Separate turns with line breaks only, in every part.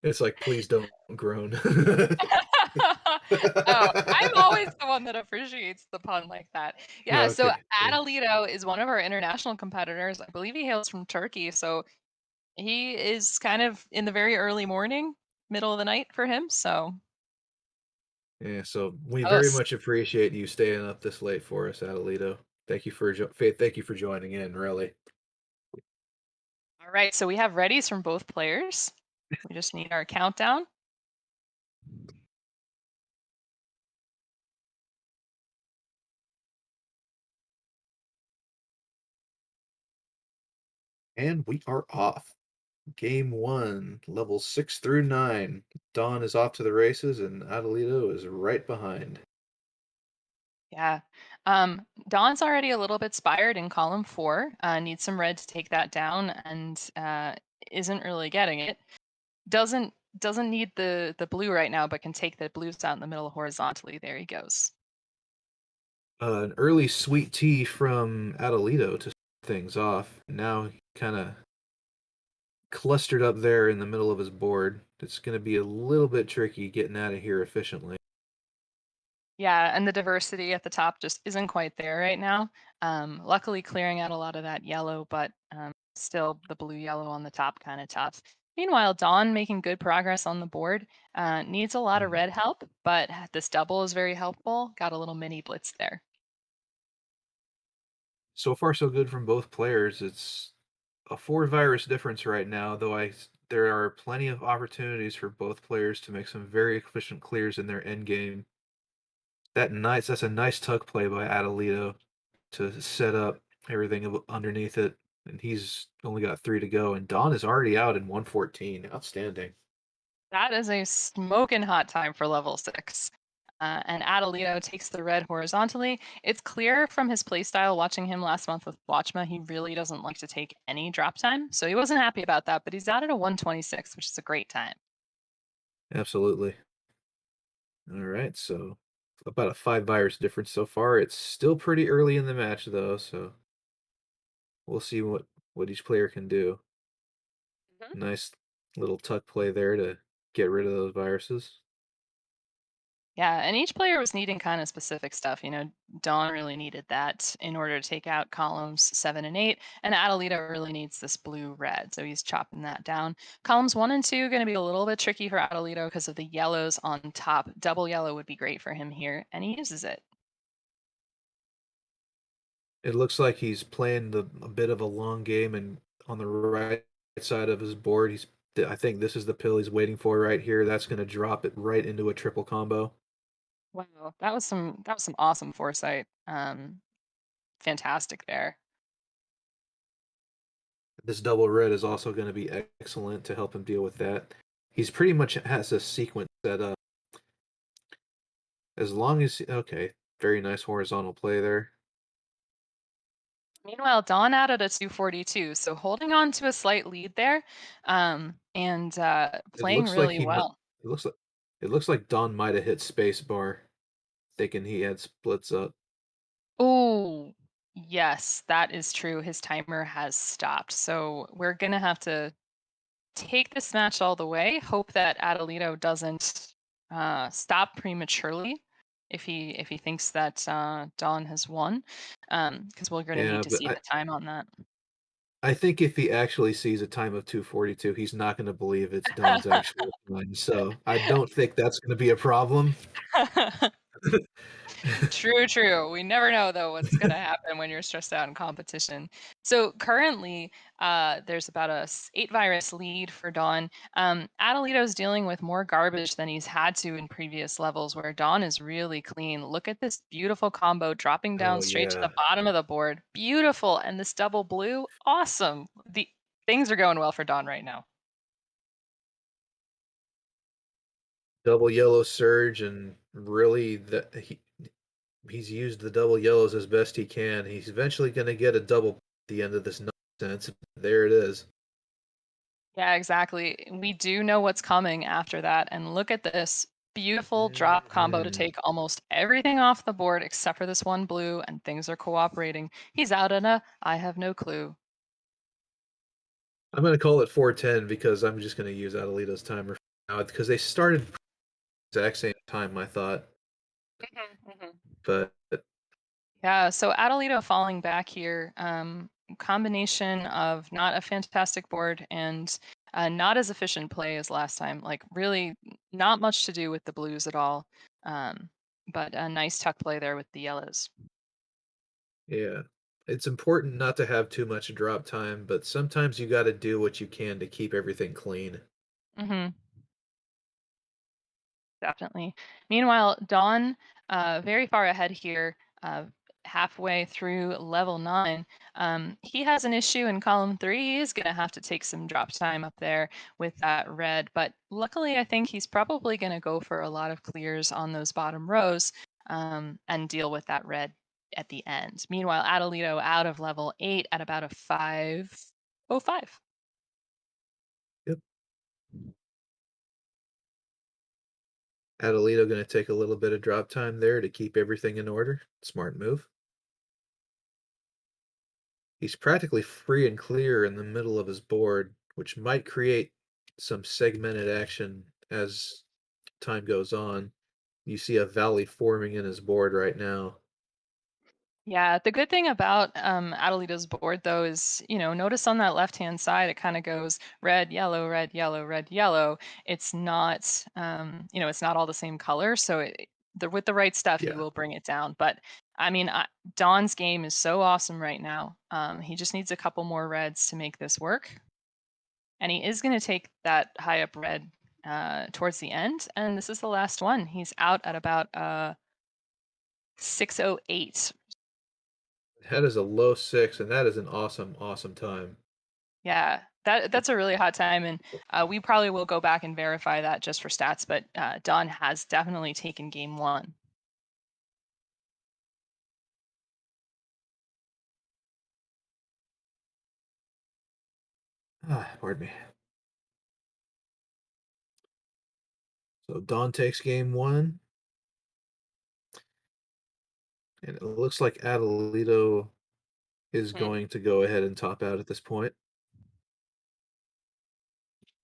It's like, please don't groan.
Oh, I'm always the one that appreciates the pun like that. Yeah, so
Okay, cool.
Atalito is one of our international competitors. I believe he hails from Turkey, so he is kind of in the very early morning, middle of the night for him, so
Yeah, so we very
toast.
much appreciate you staying up this late for us, Adelito. Thank you for joining in, really.
Alright, so we have readies from both players. We just need our countdown.
And we are off. Game one, levels 6 through 9. Dawn is off to the races, and Adelito is right behind.
Yeah. Dawn's already a little bit spired in column 4, needs some red to take that down and, isn't really getting it. Doesn't need the blue right now, but can take the blues out in the middle horizontally. There he goes.
An early sweet tea from Adelito to start things off. Now kind of clustered up there in the middle of his board. It's going to be a little bit tricky getting out of here efficiently.
Yeah, and the diversity at the top just isn't quite there right now. Luckily clearing out a lot of that yellow, but still the blue yellow on the top kind of tough. Meanwhile, Dawn making good progress on the board. Needs a lot of
Mhm.
red help, but this double is very helpful. Got a little mini blitz there.
So far, so good from both players. It's a four virus difference right now, though there are plenty of opportunities for both players to make some very efficient clears in their end game. That's a nice tuck play by Adelito to set up everything underneath it, and he's only got three to go. And Don is already out in 114. Outstanding.
That is a smoking hot time for level 6. And Adelito takes the red horizontally. It's clear from his playstyle watching him last month with Watchma, he really doesn't like to take any drop time. So he wasn't happy about that, but he's out at a 126, which is a great time.
Absolutely. All right, so about a five virus difference so far. It's still pretty early in the match though, so we'll see what each player can do.
Mhm.
Nice little tuck play there to get rid of those viruses.
Yeah, and each player was needing kind of specific stuff. Dawn really needed that in order to take out columns 7 and 8, and Adelito really needs this blue red, so he's chopping that down. Columns 1 and 2 going to be a little bit tricky for Adelito because of the yellows on top. Double yellow would be great for him here, and he uses it.
It looks like he's playing a bit of a long game, and on the right side of his board, I think this is the pill he's waiting for right here. That's going to drop it right into a triple combo.
Wow, that was some awesome foresight. Fantastic there.
This double red is also going to be excellent to help him deal with that. He's pretty much has a sequence set up. As long as okay, very nice horizontal play there.
Meanwhile, Dawn out at a 242, so holding on to a slight lead there, and
It
playing
looks like
really well.
it looks like Don might have hit space bar, thinking he had splits up.
Oh, yes, that is true. His timer has stopped. So we're gonna have to take this match all the way. Hope that Adelito doesn't stop prematurely if he thinks that Dawn has won, because we're gonna need
Yeah,
to
but
see the time on that.
I think if he actually sees a time of 2:42, he's not going to believe it's Don's actual time. So I don't think that's going to be a problem.
True, true. We never know though what's gonna happen when you're stressed out in competition. So currently, there's about a 8 virus lead for Dawn. Adelito's dealing with more garbage than he's had to in previous levels, where Dawn is really clean. Look at this beautiful combo dropping down
Oh
straight to the
yeah.
bottom of the board. Beautiful, and this double blue, awesome. The things are going well for Dawn right now.
Double yellow surge, and really he's used the double yellows as best he can. He's eventually going to get a double at the end of this nonsense. There it is.
Yeah, exactly. We do know what's coming after that, and look at this beautiful drop combo to
Mhm.
take almost everything off the board except for this one blue, and things are cooperating. He's out in a I have no clue.
I'm going to call it 410 because I'm just going to use Adelito's timer. now because they started exact same time, I thought,
Mhm, mhm.
but
Yeah, so Adelito falling back here, combination of not a fantastic board and not as efficient play as last time. Like really, not much to do with the blues at all. Um, but a nice tuck play there with the yellows.
yeah. It's important not to have too much drop time, but sometimes you gotta do what you can to keep everything clean.
Hmm. Definitely. Meanwhile, Dawn, very far ahead here, halfway through level 9. He has an issue in column 3. He's going to have to take some drop time up there with that red. But luckily, I think he's probably going to go for a lot of clears on those bottom rows and deal with that red at the end. Meanwhile, Adelito out of level 8 at about a 505.
Yep. Adelito gonna take a little bit of drop time there to keep everything in order. Smart move. He's practically free and clear in the middle of his board, which might create some segmented action as time goes on. You see a valley forming in his board right now.
Yeah, the good thing about Adelita's board though is, notice on that left-hand side it kind of goes red, yellow, red, yellow, red, yellow. It's not, it's not all the same color. So with the right stuff, he
Yeah.
will bring it down. But I mean, Don's game is so awesome right now. He just needs a couple more reds to make this work, and he is going to take that high up red towards the end. And this is the last one. He's out at about 608.
That is a low six, and that is an awesome, awesome time.
Yeah, that's a really hot time, and we probably will go back and verify that just for stats. But Don has definitely taken game one.
Pardon me. So Dawn takes game one, and it looks like Adelito is
Mhm.
going to go ahead and top out at this point.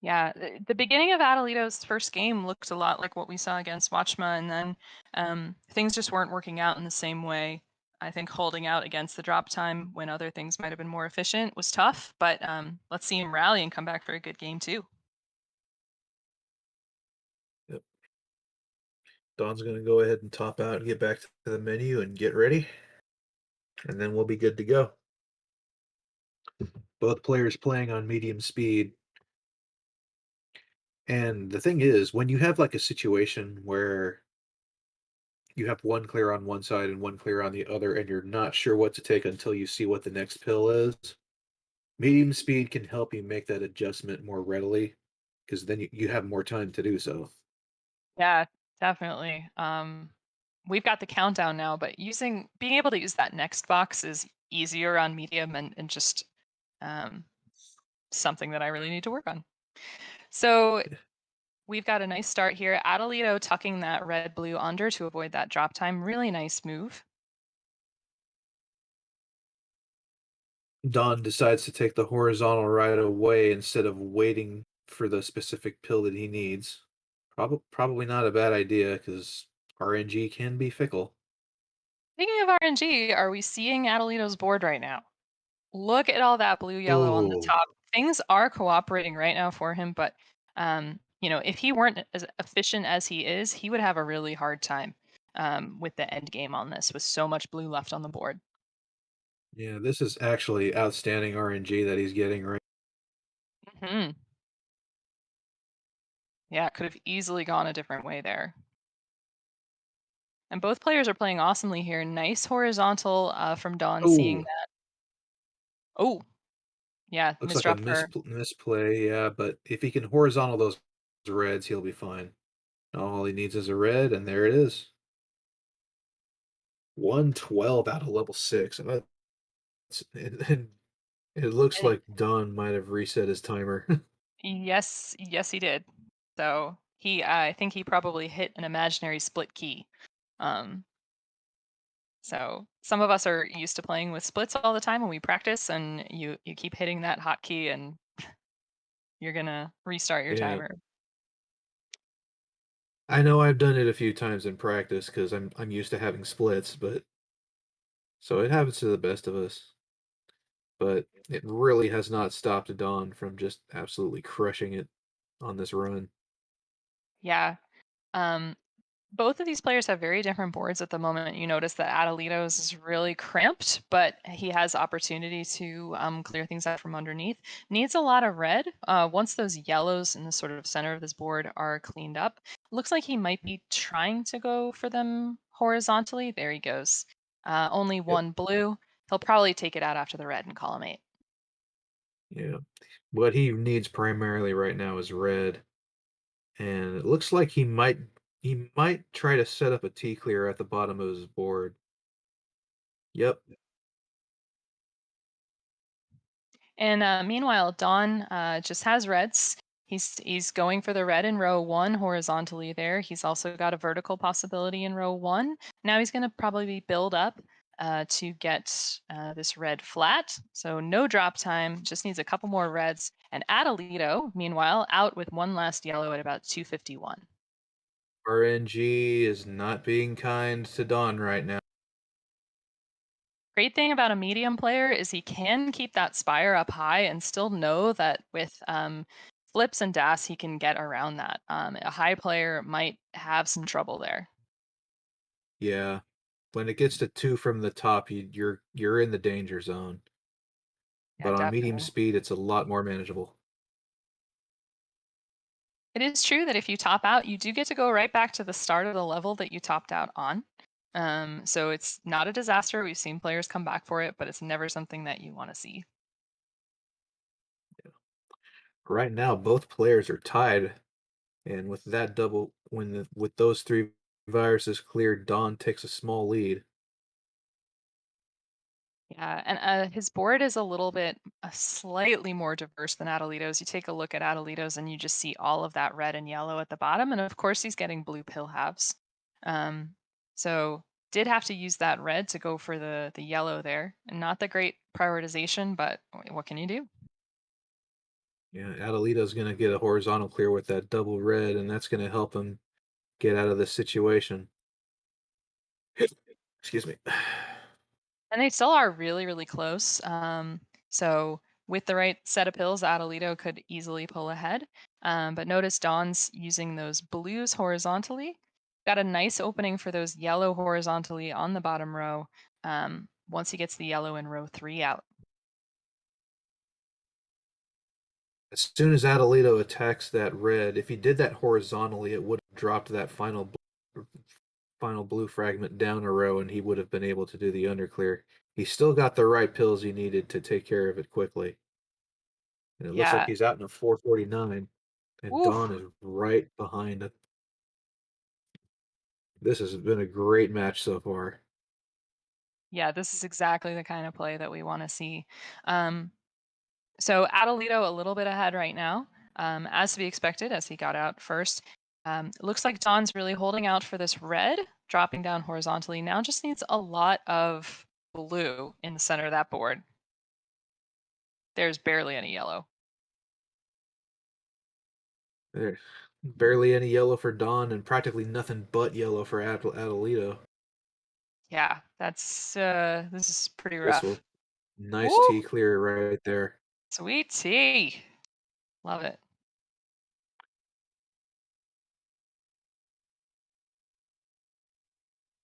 Yeah, the beginning of Adelito's first game looked a lot like what we saw against Watchma, and then things just weren't working out in the same way. I think holding out against the drop time when other things might have been more efficient was tough, but let's see him rally and come back for a good game too.
Yep. Dawn's going to go ahead and top out and get back to the menu and get ready, and then we'll be good to go. Both players playing on medium speed. And the thing is, when you have like a situation where you have one clear on one side and one clear on the other, and you're not sure what to take until you see what the next pill is, medium speed can help you make that adjustment more readily because then you have more time to do so.
Yeah, definitely. We've got the countdown now, but being able to use that next box is easier on medium and just um, something that I really need to work on. So we've got a nice start here. Adelito tucking that red blue under to avoid that drop time. Really nice move.
Don decides to take the horizontal right away instead of waiting for the specific pill that he needs. Probably not a bad idea because RNG can be fickle.
Speaking of RNG, are we seeing Adelito's board right now? Look at all that blue yellow on the
Oh,
top. Things are cooperating right now for him, but if he weren't as efficient as he is, he would have a really hard time with the end game on this with so much blue left on the board.
yeah, this is actually outstanding RNG that he's getting right.
Hmm. Yeah, could have easily gone a different way there. And both players are playing awesomely here. Nice horizontal from Dawn seeing
Oh,
that. Oh, yeah,
looks like a
misdrop for.
misplay, yeah, but if he can horizontal those reds, he'll be fine. All he needs is a red, and there it is. 112 out of level 6. And and it looks
And
like Don might have reset his timer.
yes, yes, he did. So I think he probably hit an imaginary split key. Um, so some of us are used to playing with splits all the time when we practice, and you keep hitting that hotkey, and you're gonna restart your
Yeah,
timer.
I know I've done it a few times in practice because I'm used to having splits, but so it happens to the best of us. But it really has not stopped Dawn from just absolutely crushing it on this run.
Yeah. Um, Both of these players have very different boards at the moment. You notice that Adelito's is really cramped, but he has opportunity to clear things out from underneath. Needs a lot of red. Once those yellows in the sort of center of this board are cleaned up, looks like he might be trying to go for them horizontally. There he goes. Only
Yep.
one blue. He'll probably take it out after the red in column 8.
Yeah. What he needs primarily right now is red, and it looks like he might try to set up a T clear at the bottom of his board. Yep.
And meanwhile, Don just has reds. He's going for the red in row 1 horizontally there. He's also got a vertical possibility in row 1. Now he's going to probably build up to get this red flat. So no drop time, just needs a couple more reds. And Adelito, meanwhile, out with one last yellow at about 251.
RNG is not being kind to Dawn right now.
Great thing about a medium player is he can keep that spire up high and still know that with flips and das he can get around that. A high player might have some trouble there.
Yeah. When it gets to 2 from the top, you're in the danger zone.
Yeah,
But on medium
definitely.
speed, it's a lot more manageable.
It is true that if you top out, you do get to go right back to the start of the level that you topped out on. So it's not a disaster. We've seen players come back for it, but it's never something that you want to see.
Right now, both players are tied, and with that double with those 3 viruses cleared, Dawn takes a small lead.
Yeah, and his board is a little bit slightly more diverse than Adelito's. You take a look at Adelito's and you just see all of that red and yellow at the bottom, and of course he's getting blue pill halves. Um, so did have to use that red to go for the yellow there, and not the great prioritization, but what can you do?
Yeah, Adelito's gonna get a horizontal clear with that double red, and that's gonna help him get out of this situation. Excuse me.
And they still are really, really close. So with the right set of pills, Adelito could easily pull ahead. But notice Dawn's using those blues horizontally. Got a nice opening for those yellow horizontally on the bottom row. Once he gets the yellow in row 3 out.
As soon as Adelito attacks that red, if he did that horizontally, it would have dropped that final blue fragment down a row, and he would have been able to do the underclear. He still got the right pills he needed to take care of it quickly. And it looks like
Yeah.
he's out in a 449, and
Ooh.
Dawn is right behind him. This has been a great match so far.
Yeah, this is exactly the kind of play that we want to see. Um, So Adelito a little bit ahead right now, as to be expected, as he got out first. It looks like Don's really holding out for this red, dropping down horizontally. Now just needs a lot of blue in the center of that board. There's barely any yellow.
There's barely any yellow for Dawn, and practically nothing but yellow for Adelito.
Yeah, this is pretty
This will
rough.
nice
Woo!
T clear right there.
Sweet tea. Love it.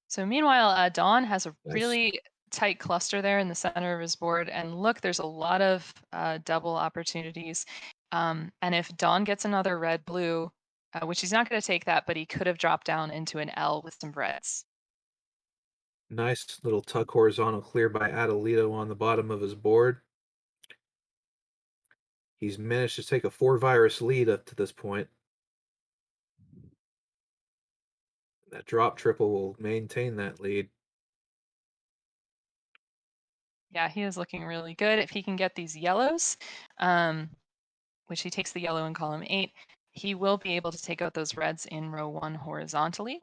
So meanwhile, Dawn has a
Nice.
really tight cluster there in the center of his board, and look, there's a lot of double opportunities. And if Dawn gets another red blue, which he's not going to take that, but he could have dropped down into an L with some reds.
Nice little tuck horizontal clear by Adelito on the bottom of his board. He's managed to take a 4 virus lead up to this point. That drop triple will maintain that lead.
Yeah, he is looking really good. If he can get these yellows, um, which he takes the yellow in column 8, he will be able to take out those reds in row 1 horizontally.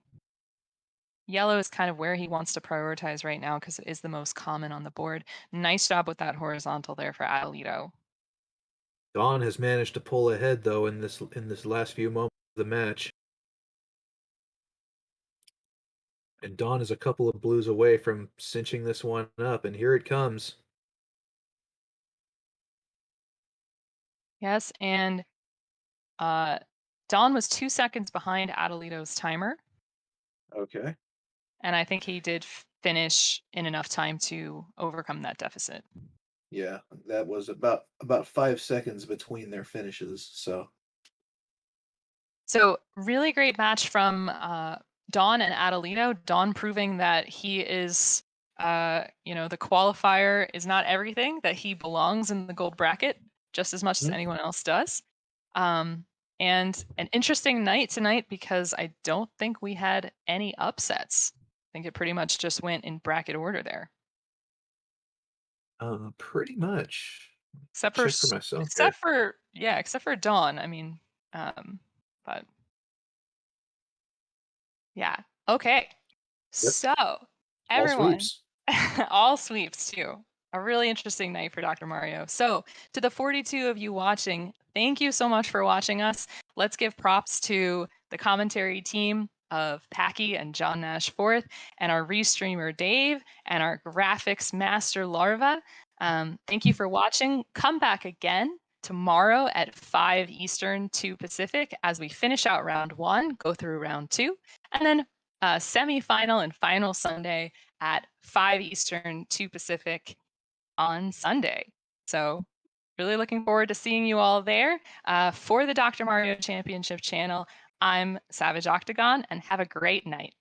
Yellow is kind of where he wants to prioritize right now because it is the most common on the board. Nice job with that horizontal there for Adelito.
Dawn has managed to pull ahead though in this last few moments of the match. And Dawn is a couple of blues away from cinching this one up, and here it comes.
Yes, and uh, Don was 2 seconds behind Adelito's timer,
Okay.
and I think he did finish in enough time to overcome that deficit.
Yeah, that was about 5 seconds between their finishes. So,
So really great match from Don and Adelito. Don proving that he is, the qualifier is not everything. That he belongs in the gold bracket just as much as
mhm.
anyone else does. Um, and an interesting night tonight because I don't think we had any upsets. I think it pretty much just went in bracket order there,
Pretty much.
except for
Check for myself
except
here.
for yeah, except for Dawn. I mean, but yeah, okay.
Yep.
So,
All
everyone,
sweeps.
all sweeps too. A really interesting night for Dr. Mario. So, to the 42 of you watching, thank you so much for watching us. Let's give props to the commentary team of Packy and John Nash Fourth, and our restreamer Dave, and our graphics master Larva. Thank you for watching. Come back again tomorrow at 5 Eastern, 2 Pacific as we finish out round one, go through round two, and then semifinal and final Sunday at 5 Eastern, 2 Pacific on Sunday. So, really looking forward to seeing you all there. For the Dr. Mario Championship channel, I'm Savage Octagon, and have a great night.